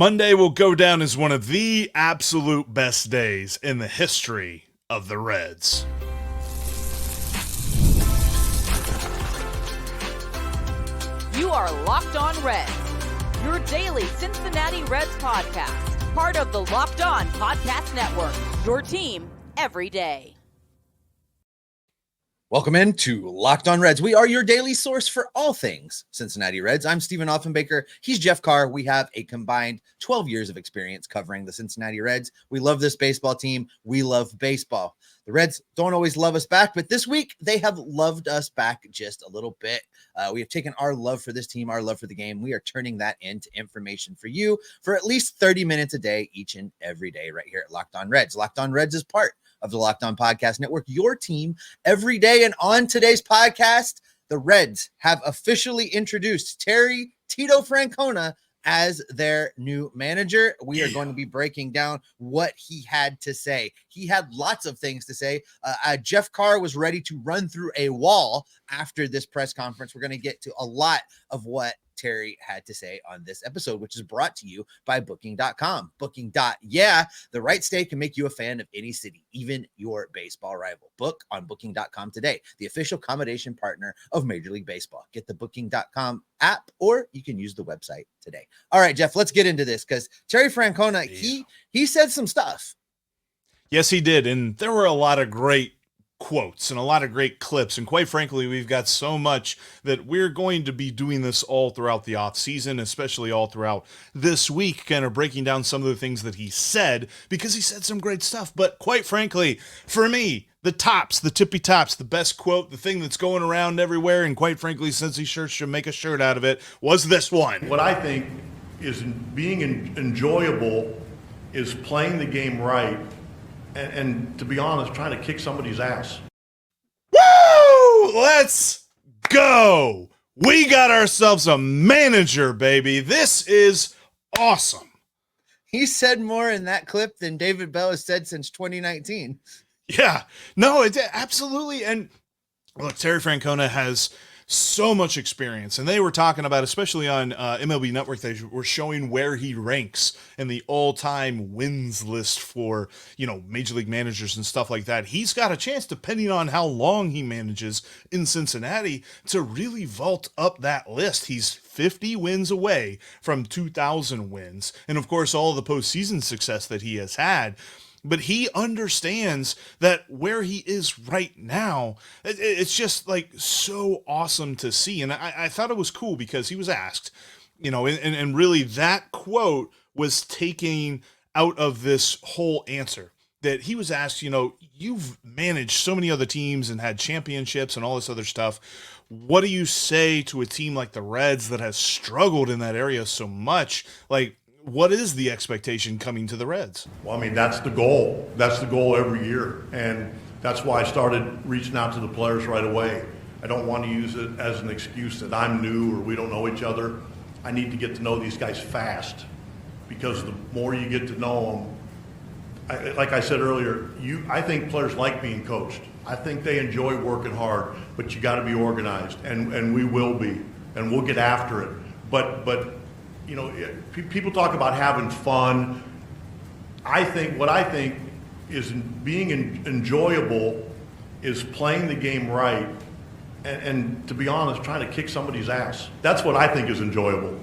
Monday will go down as one of the absolute best days in the history of the Reds. You are Locked On Reds, your daily Cincinnati Reds podcast, part of the Locked On Podcast Network, your team every day. Welcome into Locked On Reds. We are your daily source for all things Cincinnati Reds. I'm Stephen Offenbaker. He's Jeff Carr. We have a combined 12 years of experience covering the Cincinnati Reds. We love this baseball team. We love baseball. The Reds don't always love us back, but this week they have loved us back just a little bit. We have taken our love for this team, our love for the game. We are turning that into information for you for at least 30 minutes a day, each and every day, right here at Locked On Reds. Locked On Reds is part of the Locked On Podcast Network, your team every day. And on today's podcast, the Reds have officially introduced Terry Tito Francona as their new manager. We are going to be breaking down what he had to say. He had lots of things to say. Jeff Carr was ready to run through a wall after this press conference. We're going to get to a lot of what Terry had to say on this episode, which is brought to you by booking.com. Yeah, the right stay can make you a fan of any city, even your baseball rival. Book on booking.com today, the official accommodation partner of Major League Baseball. Get the booking.com app, or you can use the website today. All right, Jeff, let's get into this because Terry Francona, he said some stuff. Yes, he did. And there were a lot of great quotes and a lot of great clips. And quite frankly, we've got so much that we're going to be doing this all throughout the off season, especially all throughout this week, kind of breaking down some of the things that he said, because he said some great stuff. But quite frankly, for me, the tops, the tippy tops, the best quote, the thing that's going around everywhere, and quite frankly, since he sure should make a shirt out of it, was this one. What I think is being enjoyable is playing the game right. And to be honest, trying to kick somebody's ass. Woo! Let's go! We got ourselves a manager, baby. This is awesome. He said more in that clip than David Bell has said since 2019. Yeah, no, it's absolutely. And look, Terry Francona has so much experience, and they were talking about, especially on MLB Network, they were showing where he ranks in the all-time wins list for, major league managers and stuff like that. He's got a chance, depending on how long he manages in Cincinnati, to really vault up that list. He's 50 wins away from 2,000 wins, and of course, all the postseason success that he has had. But he understands that where he is right now, it's just like so awesome to see. And I thought it was cool because he was asked, and really that quote was taken out of this whole answer. That he was asked, you've managed so many other teams and had championships and all this other stuff. What do you say to a team like the Reds that has struggled in that area so much? Like, what is the expectation coming to the Reds? Well, I mean, that's the goal. That's the goal every year. And that's why I started reaching out to the players right away. I don't want to use it as an excuse that I'm new or we don't know each other. I need to get to know these guys fast, because the more you get to know them, like I said earlier, I think players like being coached. I think they enjoy working hard, but you got to be organized, and we will be, and we'll get after it. But people talk about having fun. What I think is being enjoyable is playing the game right, and to be honest, trying to kick somebody's ass. That's what I think is enjoyable.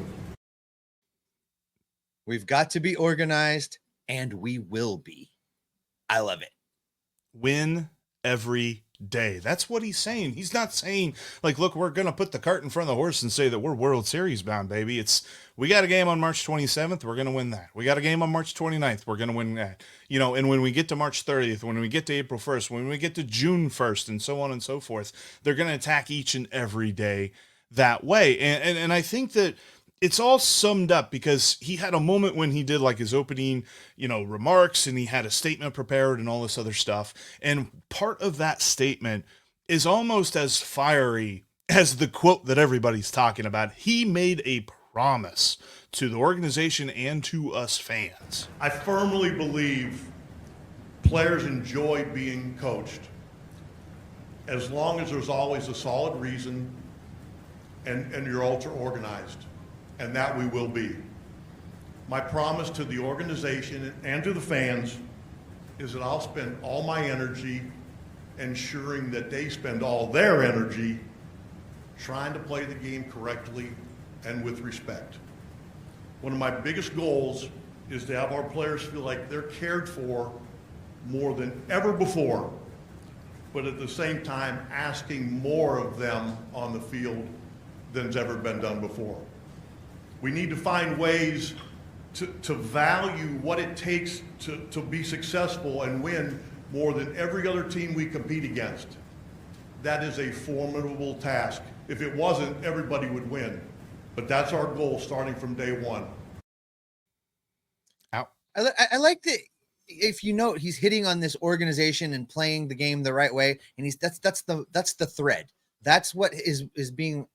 We've got to be organized, and we will be. I love it. Win every day. That's what he's saying. He's not saying, like, look, we're going to put the cart in front of the horse and say that we're World Series bound, baby. We got a game on March 27th, we're going to win that. We got a game on March 29th, we're going to win that. And when we get to March 30th, when we get to April 1st, when we get to June 1st, and so on and so forth, they're going to attack each and every day that way. And I think that it's all summed up because he had a moment when he did like his opening, remarks, and he had a statement prepared and all this other stuff. And part of that statement is almost as fiery as the quote that everybody's talking about. He made a promise to the organization and to us fans. I firmly believe players enjoy being coached as long as there's always a solid reason and you're ultra organized. And that we will be. My promise to the organization and to the fans is that I'll spend all my energy ensuring that they spend all their energy trying to play the game correctly and with respect. One of my biggest goals is to have our players feel like they're cared for more than ever before, but at the same time asking more of them on the field than's ever been done before. We need to find ways to value what it takes to be successful and win more than every other team we compete against. That is a formidable task. If it wasn't, everybody would win. But that's our goal starting from day one. I like that. If you note, he's hitting on this organization and playing the game the right way, and that's the thread. That's what is being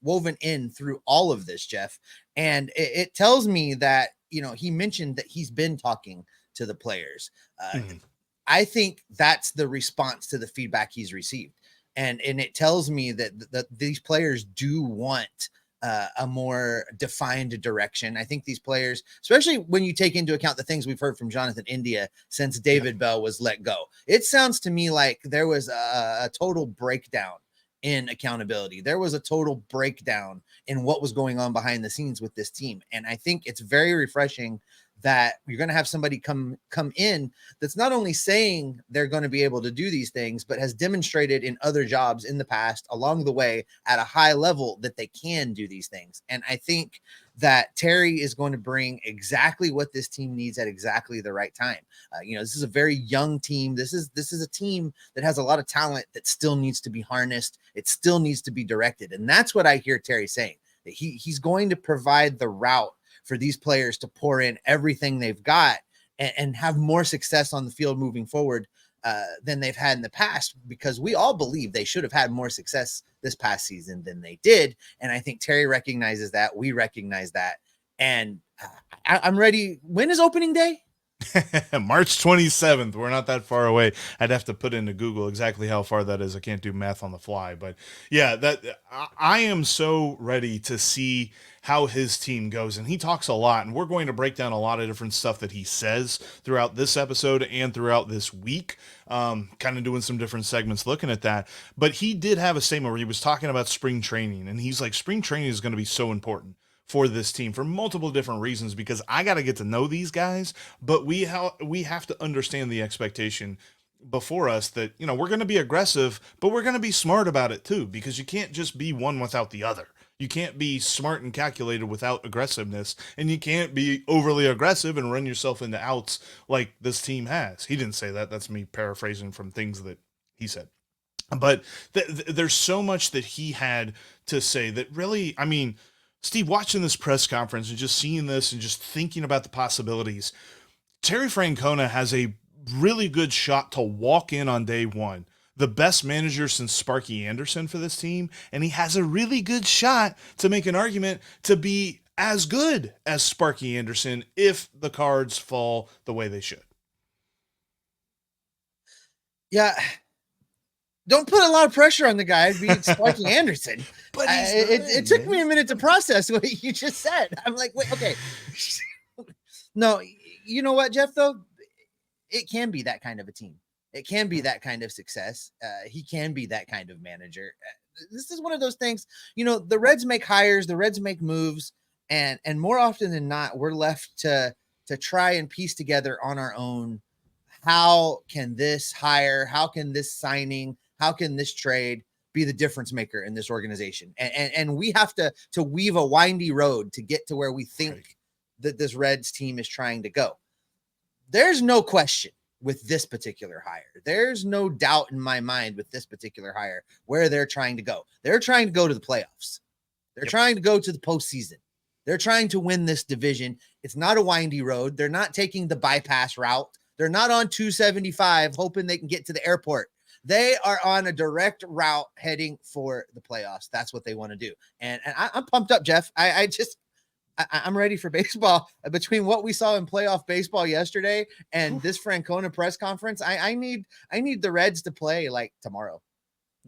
woven in through all of this, Jeff. And it tells me that, he mentioned that he's been talking to the players. I think that's the response to the feedback he's received, and it tells me that these players do want a more defined direction. I think these players, especially when you take into account the things we've heard from Jonathan India since David Bell was let go, it sounds to me like there was a total breakdown in accountability. There was a total breakdown in what was going on behind the scenes with this team. And I think it's very refreshing that you're going to have somebody come in that's not only saying they're going to be able to do these things, but has demonstrated in other jobs in the past along the way at a high level that they can do these things. And I think that Terry is going to bring exactly what this team needs at exactly the right time. This is a very young team. This is a team that has a lot of talent that still needs to be harnessed. It still needs to be directed. And that's what I hear Terry saying, that he's going to provide the route for these players to pour in everything they've got and have more success on the field moving forward than they've had in the past, because we all believe they should have had more success this past season than they did. And I think Terry recognizes that. We recognize that. And I'm ready. When is opening day? March 27th. We're not that far away. I'd have to put into Google exactly how far that is. I can't do math on the fly, but yeah, I am so ready to see how his team goes. And he talks a lot, and we're going to break down a lot of different stuff that he says throughout this episode and throughout this week. Kind of doing some different segments looking at that. But he did have a statement where he was talking about spring training, and he's like, spring training is going to be so important for this team for multiple different reasons, because I got to get to know these guys, but we have to understand the expectation before us that, we're going to be aggressive, but we're going to be smart about it too, because you can't just be one without the other. You can't be smart and calculated without aggressiveness, and you can't be overly aggressive and run yourself into outs like this team has. He didn't say that. That's me paraphrasing from things that he said. But there's so much that he had to say that really, Steve, watching this press conference and just seeing this and just thinking about the possibilities, Terry Francona has a really good shot to walk in on day one, the best manager since Sparky Anderson for this team, and he has a really good shot to make an argument to be as good as Sparky Anderson if the cards fall the way they should. Yeah. Don't put a lot of pressure on the guy to be Sparky Anderson. But it took me a minute to process what you just said. I'm like, wait, okay. No, you know what, Jeff, though? It can be that kind of a team. It can be that kind of success. He can be that kind of manager. This is one of those things, the Reds make hires, the Reds make moves, and more often than not, we're left to try and piece together on our own. How can this hire, how can this signing, how can this trade be the difference maker in this organization? And we have to weave a windy road to get to where we think that this Reds team is trying to go. There's no question with this particular hire. There's no doubt in my mind with this particular hire where they're trying to go. They're trying to go to the playoffs. They're trying to go to the postseason. They're trying to win this division. It's not a windy road. They're not taking the bypass route. They're not on 275 hoping they can get to the airport. They are on a direct route heading for the playoffs. That's what they want to do. And I'm pumped up, Jeff. I'm ready for baseball. Between what we saw in playoff baseball yesterday and this Francona press conference, I need the Reds to play like tomorrow.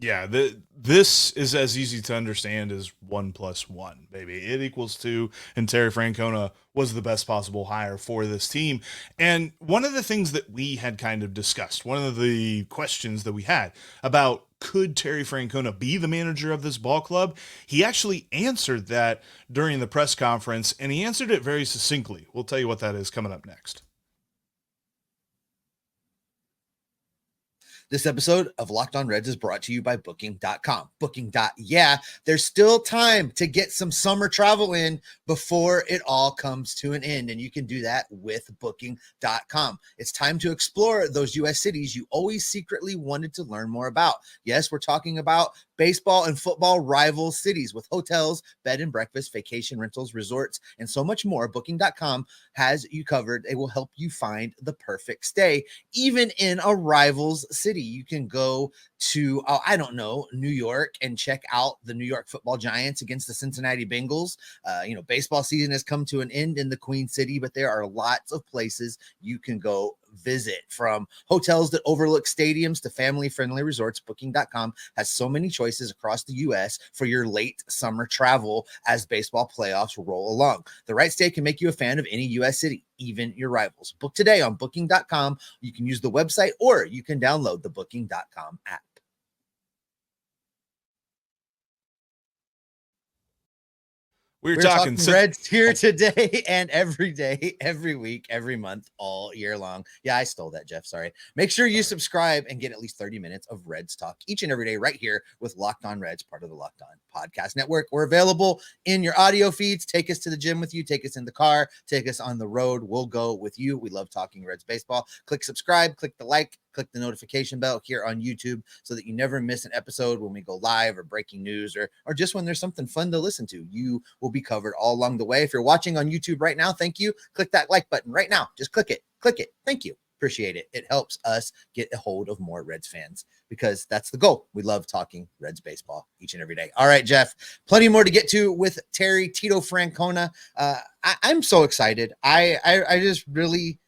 Yeah, this is as easy to understand as 1+1, baby. It equals 2, and Terry Francona was the best possible hire for this team. And one of the things that we had kind of discussed, one of the questions that we had about could Terry Francona be the manager of this ball club, he actually answered that during the press conference, and he answered it very succinctly. We'll tell you what that is coming up next. This episode of Locked On Reds is brought to you by Booking.com. Yeah, there's still time to get some summer travel in before it all comes to an end, and you can do that with Booking.com. It's time to explore those U.S. cities you always secretly wanted to learn more about. Yes, we're talking about baseball and football rival cities with hotels, bed and breakfast, vacation rentals, resorts, and so much more. Booking.com has you covered. It will help you find the perfect stay, even in a rival's city. You can go to, New York and check out the New York Football Giants against the Cincinnati Bengals. Baseball season has come to an end in the Queen City, but there are lots of places you can go visit, from hotels that overlook stadiums to family-friendly resorts. Booking.com has so many choices across the U.S. for your late summer travel as baseball playoffs roll along. The right stay can make you a fan of any U.S. city, even your rivals. Book today on Booking.com. You can use the website or you can download the Booking.com app. We're talking Reds here today and every day, every week, every month, all year long. Yeah, I stole that, Jeff. Sorry. Make sure you subscribe and get at least 30 minutes of Reds talk each and every day right here with Locked On Reds, part of the Locked On Podcast Network. We're available in your audio feeds. Take us to the gym with you. Take us in the car. Take us on the road. We'll go with you. We love talking Reds baseball. Click subscribe. Click the like. Click the notification bell here on YouTube so that you never miss an episode when we go live or breaking news or just when there's something fun to listen to. You will be covered all along the way. If you're watching on YouTube right now, thank you. Click that like button right now. Just click it. Click it. Thank you. Appreciate it. It helps us get a hold of more Reds fans because that's the goal. We love talking Reds baseball each and every day. All right, Jeff, plenty more to get to with Terry Tito Francona. I'm so excited. I just really,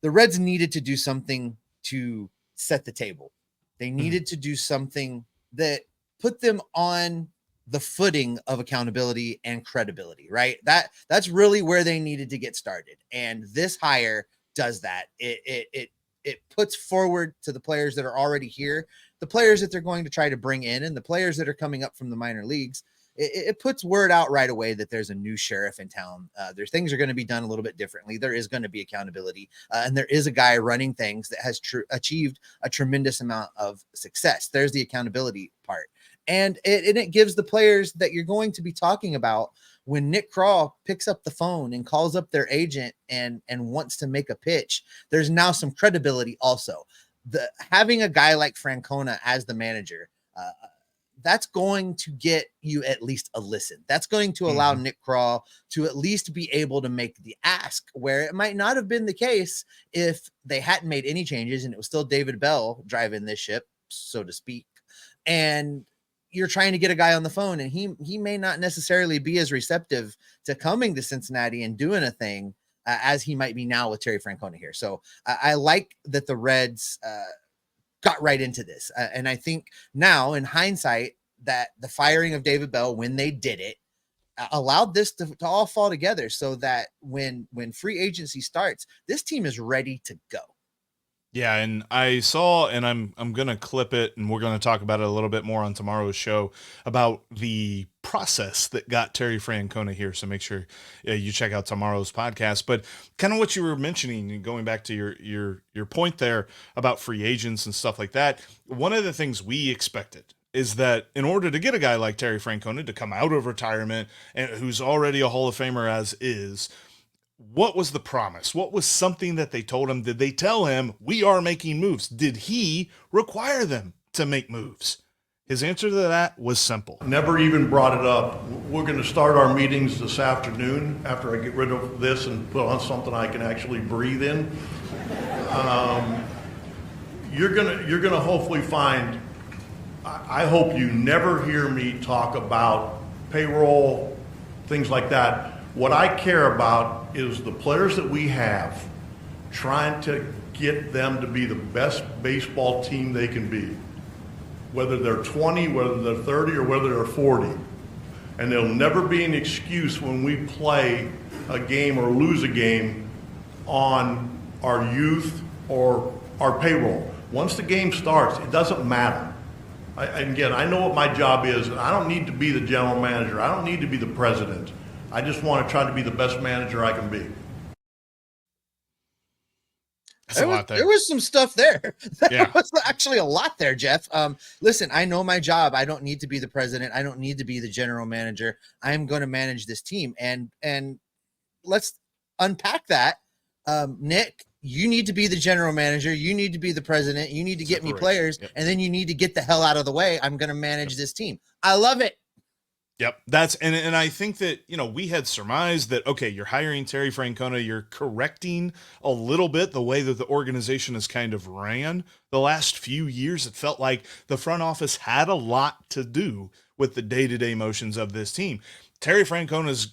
the Reds needed to do something to set the table. They needed to do something that put them on the footing of accountability and credibility, right? That's really where they needed to get started. And this hire does that. It puts forward to the players that are already here, the players that they're going to try to bring in, and the players that are coming up from the minor leagues. It puts word out right away that there's a new sheriff in town. There's things are going to be done a little bit differently. There is going to be accountability, and there is a guy running things that has achieved a tremendous amount of success. There's the accountability part, and it gives the players that you're going to be talking about when Nick Krall picks up the phone and calls up their agent and wants to make a pitch. There's now some credibility also. Having a guy like Francona as the manager, that's going to get you at least a listen. That's going to allow Nick Krall to at least be able to make the ask, where it might not have been the case if they hadn't made any changes and it was still David Bell driving this ship, so to speak. And you're trying to get a guy on the phone, and he may not necessarily be as receptive to coming to Cincinnati and doing a thing as he might be now with Terry Francona here. So I like that the Reds got right into this. And I think now in hindsight that the firing of David Bell, when they did it, allowed this to all fall together so that when free agency starts, this team is ready to go. Yeah, and I saw, and I'm going to clip it, and we're going to talk about it a little bit more on tomorrow's show about the process that got Terry Francona here. So make sure you check out tomorrow's podcast. But kind of what you were mentioning, and going back to your point there about free agents and stuff like that, one of the things we expected is that in order to get a guy like Terry Francona to come out of retirement, and who's already a Hall of Famer as is, what was the promise? What was something that they told him? Did they tell him, we are making moves? Did he require them to make moves? His answer to that was simple. Never even brought it up. We're going to start our meetings this afternoon after I get rid of this and put on something I can actually breathe in. You're gonna hopefully find, I hope you never hear me talk about payroll, things like that. What I care about is the players that we have, trying to get them to be the best baseball team they can be. whether they're 20, whether they're 30, or whether they're 40. And there'll never be an excuse when we play a game or lose a game on our youth or our payroll. Once the game starts, it doesn't matter. Again, I know what my job is, and I don't need to be the general manager. I don't need to be the president. I just want to try to be the best manager I can be. There was some stuff there. There Yeah. was actually a lot there, Jeff. Listen, I know my job. I don't need to be the president. I don't need to be the general manager. I'm going to manage this team. And let's unpack that. Nick, you need to be the general manager. You need to be the president. You need to get me players, and then you need to get the hell out of the way. I'm going to manage this team. I love it. Yep. That's and I think that, we had surmised that, okay, you're hiring Terry Francona, you're correcting a little bit the way that the organization has kind of ran the last few years. It felt like the front office had a lot to do with the day-to-day motions of this team. Terry Francona's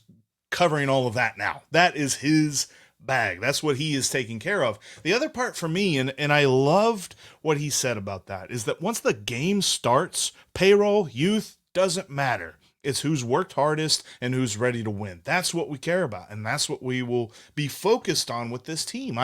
covering all of that now. That is his bag. That's what he is taking care of. The other part for me, and I loved what he said about that, is that once the game starts, payroll, youth, doesn't matter. It's who's worked hardest and who's ready to win. That's what we care about, and that's what we will be focused on with this team.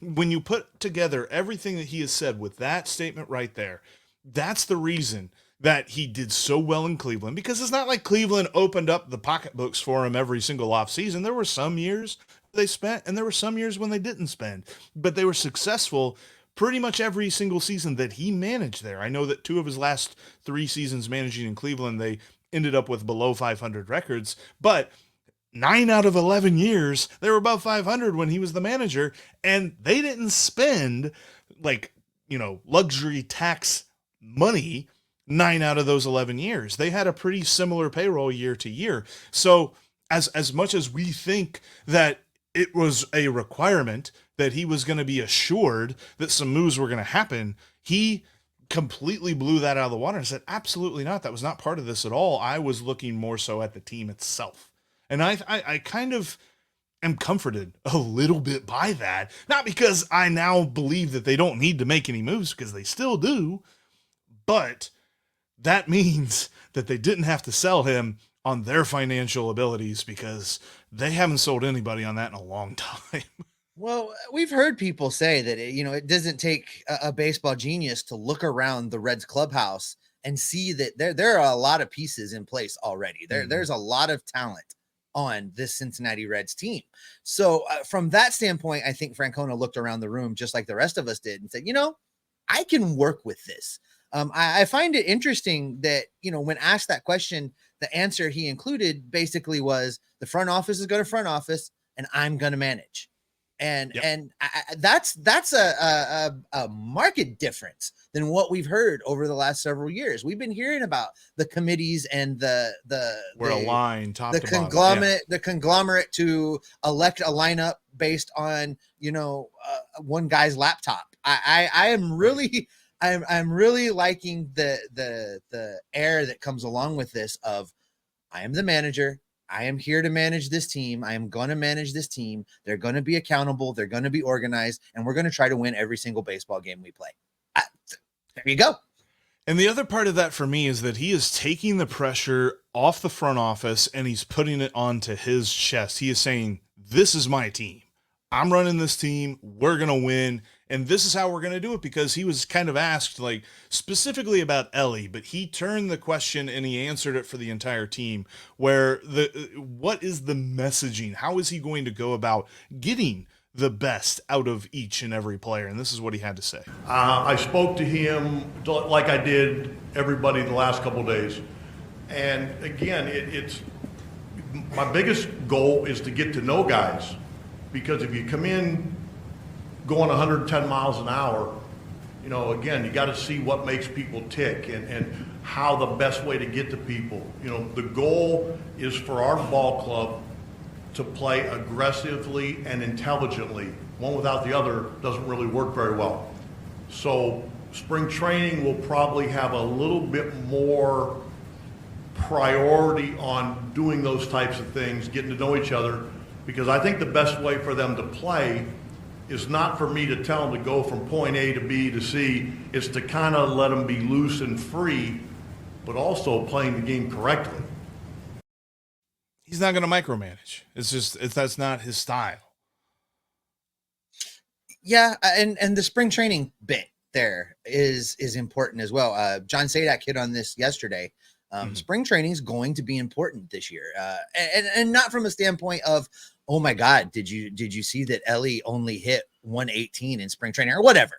When you put together everything that he has said with that statement right there, that's the reason that he did so well in Cleveland, because it's not like Cleveland opened up the pocketbooks for him every single offseason. There were some years they spent, and there were some years when they didn't spend, but they were successful pretty much every single season that he managed there. I know that 2 of his last 3 seasons managing in Cleveland, they ended up with below 500 records, but 9 out of 11 years, they were above 500 when he was the manager, and they didn't spend luxury tax money 9 out of those 11 years. They had a pretty similar payroll year to year. So as much as we think that it was a requirement that he was going to be assured that some moves were going to happen, he completely blew that out of the water and said, absolutely not. That was not part of this at all. I was looking more so at the team itself. And I kind of am comforted a little bit by that. Not because I now believe that they don't need to make any moves, because they still do, but that means that they didn't have to sell him on their financial abilities, because they haven't sold anybody on that in a long time. Well, we've heard people say that, it doesn't take a baseball genius to look around the Reds clubhouse and see that there are a lot of pieces in place already. There's a lot of talent on this Cincinnati Reds team. So from that standpoint, I think Francona looked around the room just like the rest of us did and said, I can work with this. I find it interesting that, when asked that question, the answer he included basically was the front office is going to front office and I'm going to manage. And that's a market difference than what we've heard over the last several years. We've been hearing about the committees and we're aligned top to bottom. The conglomerate to elect a lineup based on one guy's laptop. I'm really liking the air that comes along with this of, I am the manager. I am here to manage this team. I am going to manage this team. They're going to be accountable. They're going to be organized, and we're going to try to win every single baseball game we play. There you go. And the other part of that for me is that he is taking the pressure off the front office and he's putting it onto his chest. He is saying, this is my team. I'm running this team. We're going to win. And this is how we're going to do it, because he was kind of asked specifically about Ellie, but he turned the question and he answered it for the entire team, where what is the messaging? How is he going to go about getting the best out of each and every player? And this is what he had to say. I spoke to him like I did everybody the last couple of days. And again, it's my biggest goal is to get to know guys, because if you come in going 110 miles an hour, again, you got to see what makes people tick and how the best way to get to people. The goal is for our ball club to play aggressively and intelligently. One without the other doesn't really work very well. So spring training will probably have a little bit more priority on doing those types of things, getting to know each other, because I think the best way for them to play is not for me to tell them to go from point A to B to C. It's to kind of let them be loose and free, but also playing the game correctly. He's not going to micromanage. That's not his style. Yeah, and the spring training bit there is important as well. John Sadak hit on this yesterday. Spring training is going to be important this year, and not from a standpoint of, oh my God, did you see that Ellie only hit 118 in spring training or whatever?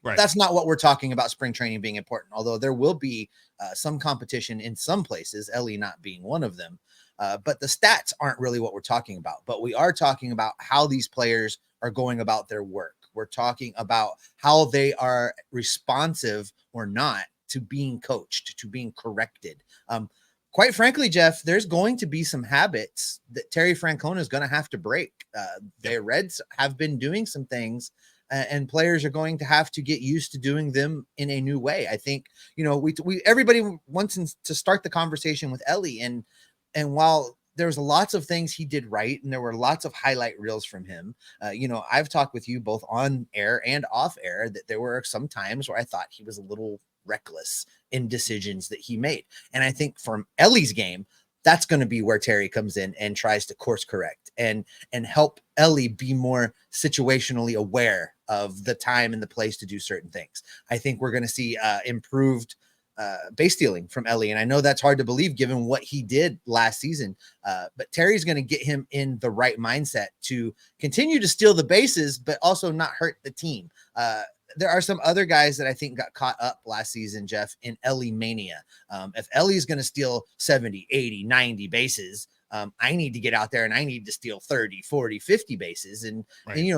Right. That's not what we're talking about. Spring training being important, although there will be some competition in some places, Ellie not being one of them. But the stats aren't really what we're talking about. But we are talking about how these players are going about their work. We're talking about how they are responsive or not to being coached, to being corrected. Quite frankly, Jeff, there's going to be some habits that Terry Francona is going to have to break. The Reds have been doing some things, and players are going to have to get used to doing them in a new way. I think, everybody wants to start the conversation with Ellie, and while there's lots of things he did right, and there were lots of highlight reels from him. I've talked with you both on air and off air that there were some times where I thought he was a little reckless in decisions that he made. And I think from Ellie's game, that's going to be where Terry comes in and tries to course correct and help Ellie be more situationally aware of the time and the place to do certain things. I think we're going to see improved base stealing from Ellie. And I know that's hard to believe given what he did last season. But Terry's going to get him in the right mindset to continue to steal the bases, but also not hurt the team. There are some other guys that I think got caught up last season, Jeff, in Ellie mania. If Ellie's going to steal 70, 80, 90 bases, I need to get out there and I need to steal 30, 40, 50 bases. And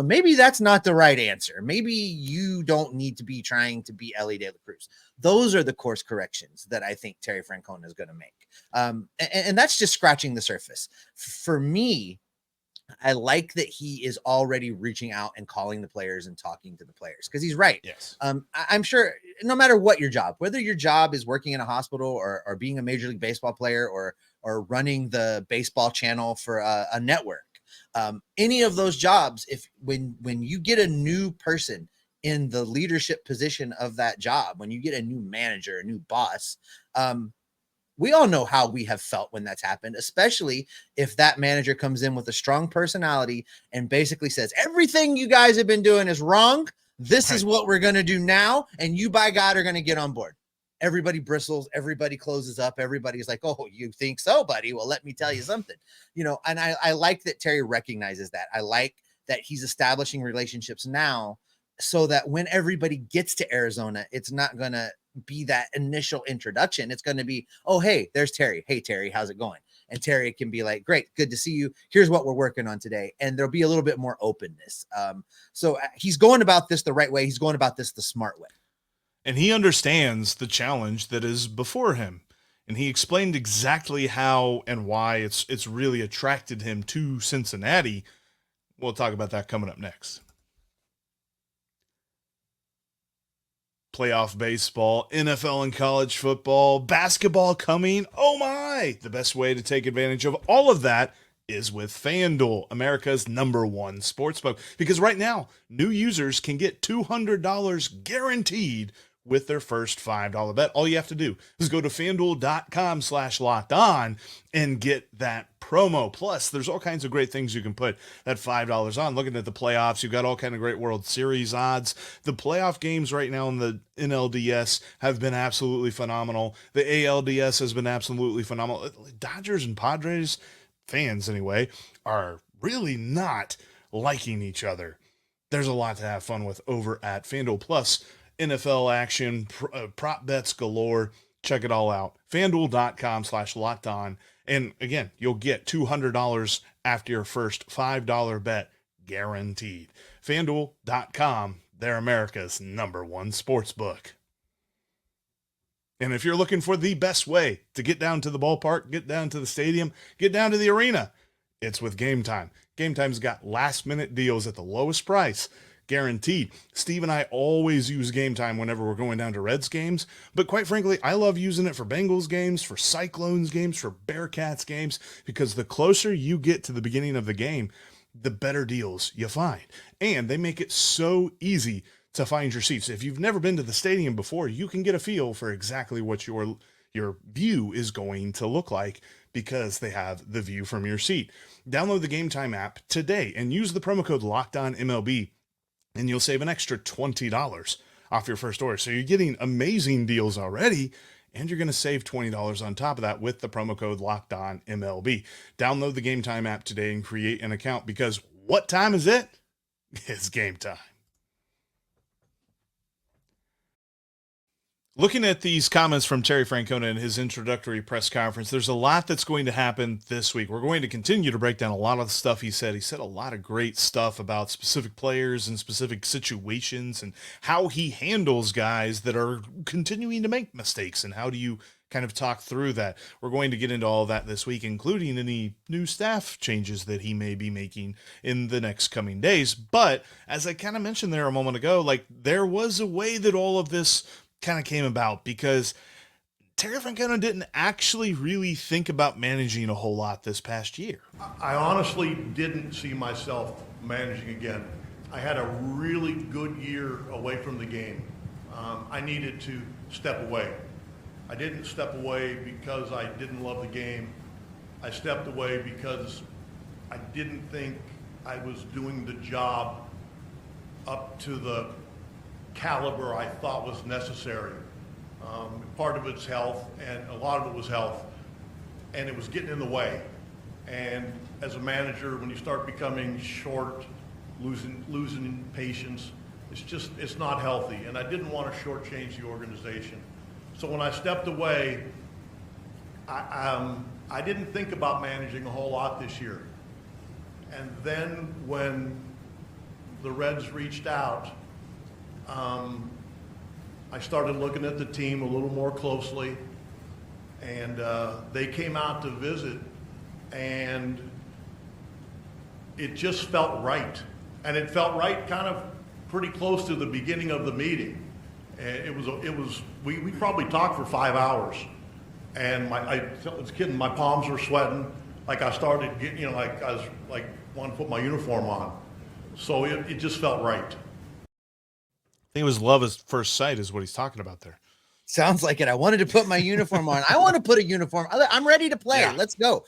maybe that's not the right answer. Maybe you don't need to be trying to be Ellie De La Cruz. Those are the course corrections that I think Terry Francona is going to make. And that's just scratching the surface. For me, I like that he is already reaching out and calling the players and talking to the players because he's right. Yes. I'm sure no matter what your job, whether your job is working in a hospital or being a Major League Baseball player or running the baseball channel for a network, any of those jobs, when you get a new person in the leadership position of that job, when you get a new manager, a new boss, we all know how we have felt when that's happened, especially if that manager comes in with a strong personality and basically says, everything you guys have been doing is wrong. This is what we're going to do now. And you, by God, are going to get on board. Everybody bristles. Everybody closes up. Everybody's like, oh, you think so, buddy? Well, let me tell you something, and I like that Terry recognizes that. I like that he's establishing relationships now so that when everybody gets to Arizona, it's not going to be that initial introduction. It's going to be, oh, hey, there's Terry. Hey, Terry, how's it going? And Terry can be like, great, good to see you. Here's what we're working on today. And there'll be a little bit more openness. So he's going about this the right way. He's going about this the smart way. And he understands the challenge that is before him. And he explained exactly how and why it's really attracted him to Cincinnati. We'll talk about that coming up next. Playoff baseball, NFL and college football, basketball coming. Oh my! The best way to take advantage of all of that is with FanDuel, America's #1 sportsbook. Because right now, new users can get $200 guaranteed with their first $5 bet. All you have to do is go to FanDuel.com/lockedon and get that promo. Plus, there's all kinds of great things you can put that $5 on. Looking at the playoffs, you've got all kind of great World Series odds. The playoff games right now in the NLDS have been absolutely phenomenal. The ALDS has been absolutely phenomenal. Dodgers and Padres fans, anyway, are really not liking each other. There's a lot to have fun with over at FanDuel. Plus, NFL action, prop bets galore. Check it all out. FanDuel.com/lockedon. And again, you'll get $200 after your first $5 bet guaranteed. FanDuel.com, they're America's #1 sportsbook. And if you're looking for the best way to get down to the ballpark, get down to the stadium, get down to the arena, it's with Game Time. Game Time's got last-minute deals at the lowest price, guaranteed. Steve and I always use Game Time whenever we're going down to Reds games, but quite frankly, I love using it for Bengals games, for Cyclones games, for Bearcats games, because the closer you get to the beginning of the game, the better deals you find. And they make it so easy to find your seats. If you've never been to the stadium before, you can get a feel for exactly what your view is going to look like because they have the view from your seat. Download the Game Time app today and use the promo code LOCKEDONMLB, and you'll save an extra $20 off your first order. So you're getting amazing deals already, and you're going to save $20 on top of that with the promo code LOCKEDONMLB. Download the Game Time app today and create an account, because what time is it? It's game time. Looking at these comments from Terry Francona in his introductory press conference, there's a lot that's going to happen this week. We're going to continue to break down a lot of the stuff he said. He said a lot of great stuff about specific players and specific situations and how he handles guys that are continuing to make mistakes, and how do you kind of talk through that. We're going to get into all of that this week, including any new staff changes that he may be making in the next coming days. But as I kind of mentioned there a moment ago, like, there was a way that all of this kind of came about, because Terry Francona didn't actually really think about managing a whole lot this past year. I honestly didn't see myself managing again. I had a really good year away from the game. I needed to step away. I didn't step away because I didn't love the game. I stepped away because I didn't think I was doing the job up to the caliber I thought was necessary. Part of it's health, and a lot of it was health, and it was getting in the way. And as a manager, when you start becoming short, losing patience, it's not healthy. And I didn't want to shortchange the organization. So when I stepped away, I didn't think about managing a whole lot this year. And then when the Reds reached out, I started looking at the team a little more closely, and they came out to visit, and it just felt right. And it felt right kind of pretty close to the beginning of the meeting. And we probably talked for 5 hours, and I was kidding, my palms were sweating, like I started getting, like I was like wanting to put my uniform on. So it just felt right. I think it was love at first sight is what he's talking about there. Sounds like it. I wanted to put my uniform on. I want to put a uniform. I'm ready to play. Yeah. Let's go.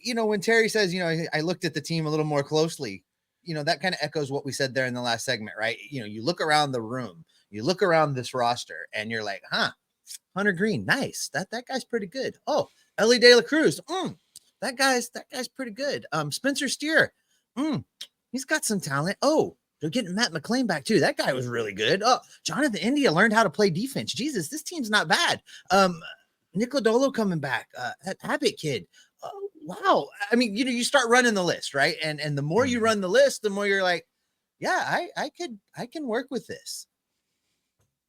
When Terry says, I looked at the team a little more closely, that kind of echoes what we said there in the last segment, right? You look around the room, you look around this roster, and you're like, Hunter Green, nice. That guy's pretty good. Oh, Ellie De La Cruz, that guy's pretty good. Spencer Steer, he's got some talent. Oh, they're getting Matt McClain back too. That guy was really good. Oh, Jonathan India learned how to play defense. Jesus, this team's not bad. Nick Lodolo coming back. That Abbott kid. Wow. I mean, you start running the list, right? And the more you run the list, the more you're like, yeah, I can work with this.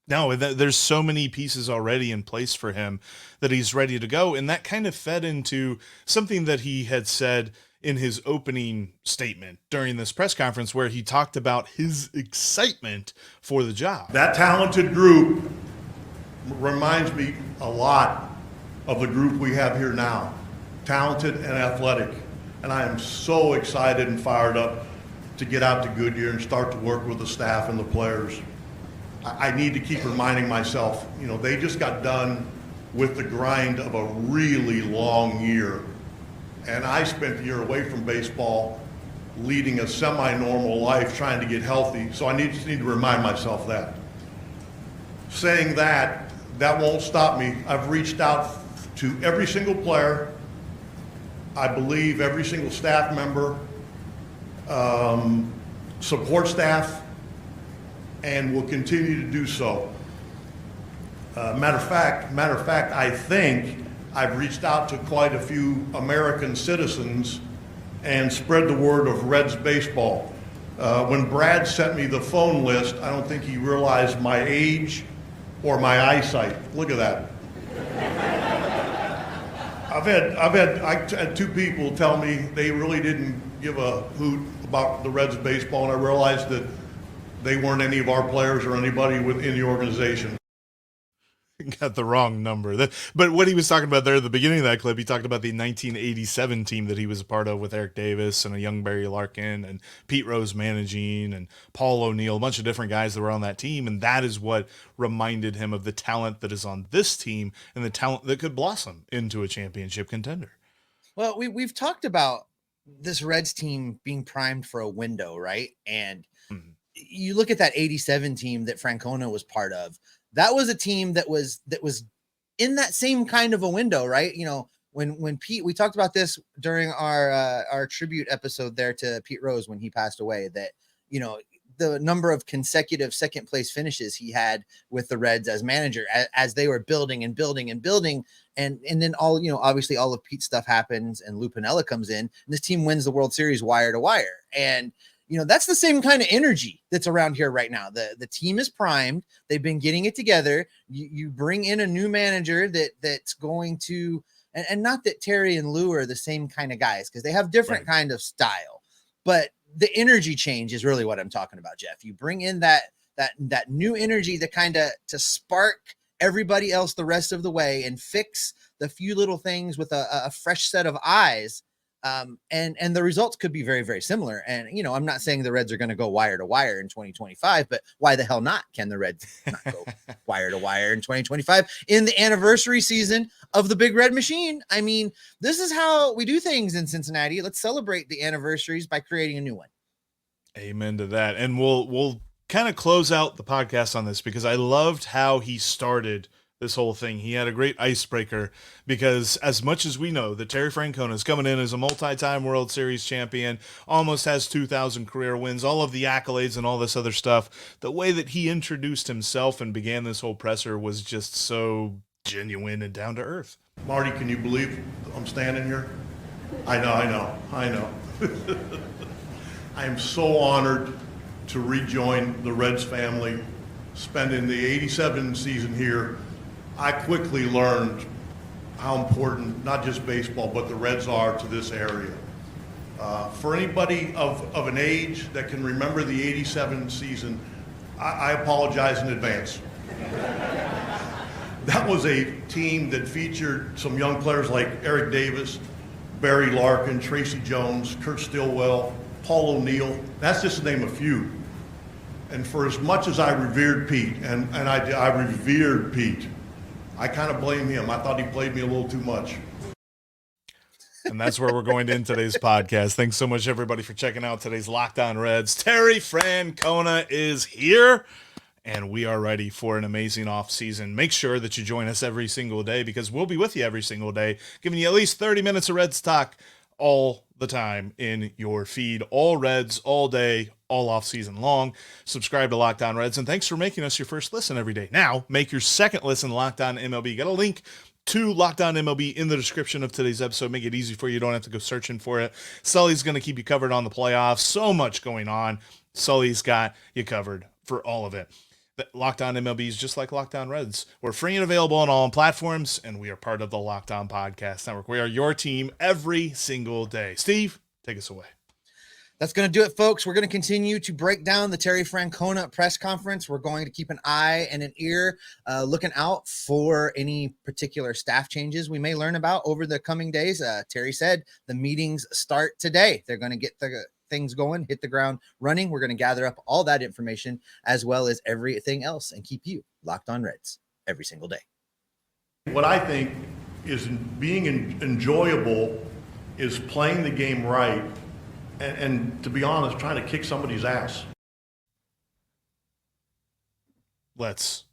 No, there's so many pieces already in place for him that he's ready to go. And that kind of fed into something that he had said in his opening statement during this press conference, where he talked about his excitement for the job. That talented group reminds me a lot of the group we have here now, talented and athletic. And I am so excited and fired up to get out to Goodyear and start to work with the staff and the players. I need to keep reminding myself, they just got done with the grind of a really long year. And I spent the year away from baseball, leading a semi-normal life, trying to get healthy. So I just need to remind myself that. Saying that won't stop me. I've reached out to every single player, I believe every single staff member, support staff, and will continue to do so. Matter of fact, I think I've reached out to quite a few American citizens and spread the word of Reds baseball. When Brad sent me the phone list, I don't think he realized my age or my eyesight. Look at that. I had two people tell me they really didn't give a hoot about the Reds baseball, and I realized that they weren't any of our players or anybody within the organization. Got the wrong number. But what he was talking about there at the beginning of that clip, he talked about the 1987 team that he was a part of with Eric Davis and a young Barry Larkin and Pete Rose managing and Paul O'Neill, a bunch of different guys that were on that team. And that is what reminded him of the talent that is on this team and the talent that could blossom into a championship contender. Well, we've talked about this Reds team being primed for a window, right? And you look at that 87 team that Francona was part of. That was a team that was in that same kind of a window, right? You know, when Pete, we talked about this during our tribute episode there to Pete Rose when he passed away, that, you know, the number of consecutive second place finishes he had with the Reds as manager as they were building and building and building. And then all, you know, obviously all of Pete's stuff happens and Lou Piniella comes in and this team wins the World Series wire to wire. And, you know, that's the same kind of energy that's around here right now. The team is primed. They've been getting it together. You bring in a new manager that's going to, and not that Terry and Lou are the same kind of guys, because they have different kind of style, but the energy change is really what I'm talking about, Jeff. You bring in that new energy to kind of to spark everybody else the rest of the way and fix the few little things with a fresh set of eyes. And the results could be very, very similar. And, you know, I'm not saying the Reds are going to go wire to wire in 2025, but why the hell not? Can the Reds not go wire to wire in 2025 in the anniversary season of the Big Red Machine? I mean, this is how we do things in Cincinnati. Let's celebrate the anniversaries by creating a new one. Amen to that. And we'll kind of close out the podcast on this because I loved how he started this whole thing. He had a great icebreaker because as much as we know that Terry Francona is coming in as a multi-time World Series champion, almost has 2,000 career wins, all of the accolades and all this other stuff, the way that he introduced himself and began this whole presser was just so genuine and down to earth. Marty, can you believe I'm standing here? I know. I am so honored to rejoin the Reds family, spending the 87 season here. I quickly learned how important not just baseball, but the Reds are to this area. For anybody of an age that can remember the 87 season, I apologize in advance. That was a team that featured some young players like Eric Davis, Barry Larkin, Tracy Jones, Kurt Stillwell, Paul O'Neill. That's just to name a few. And for as much as I revered Pete, and I revered Pete, I kind of blame him. I thought he played me a little too much. And that's where we're going to end today's podcast. Thanks so much, everybody, for checking out today's Locked On Reds. Terry Francona is here, and we are ready for an amazing offseason. Make sure that you join us every single day because we'll be with you every single day, giving you at least 30 minutes of Reds talk all the time in your feed. All Reds, all day, all off season long. Subscribe to Locked On Reds, and thanks for making us your first listen every day. Now, make your second listen Locked On MLB. Got a link to Locked On MLB in the description of today's episode. Make it easy for you. You don't have to go searching for it. Sully's going to keep you covered on the playoffs. So much going on. Sully's got you covered for all of it. Locked On MLB is just like Locked On Reds. We're free and available on all platforms, and we are part of the Locked On Podcast Network. We are your team every single day. Steve, take us away. That's going to do it, folks. We're going to continue to break down the Terry Francona press conference. We're going to keep an eye and an ear looking out for any particular staff changes we may learn about over the coming days. Terry said the meetings start today. They're going to get the things going, hit the ground running. We're going to gather up all that information as well as everything else and keep you locked on Reds every single day. What I think is being enjoyable is playing the game right and to be honest, trying to kick somebody's ass. Let's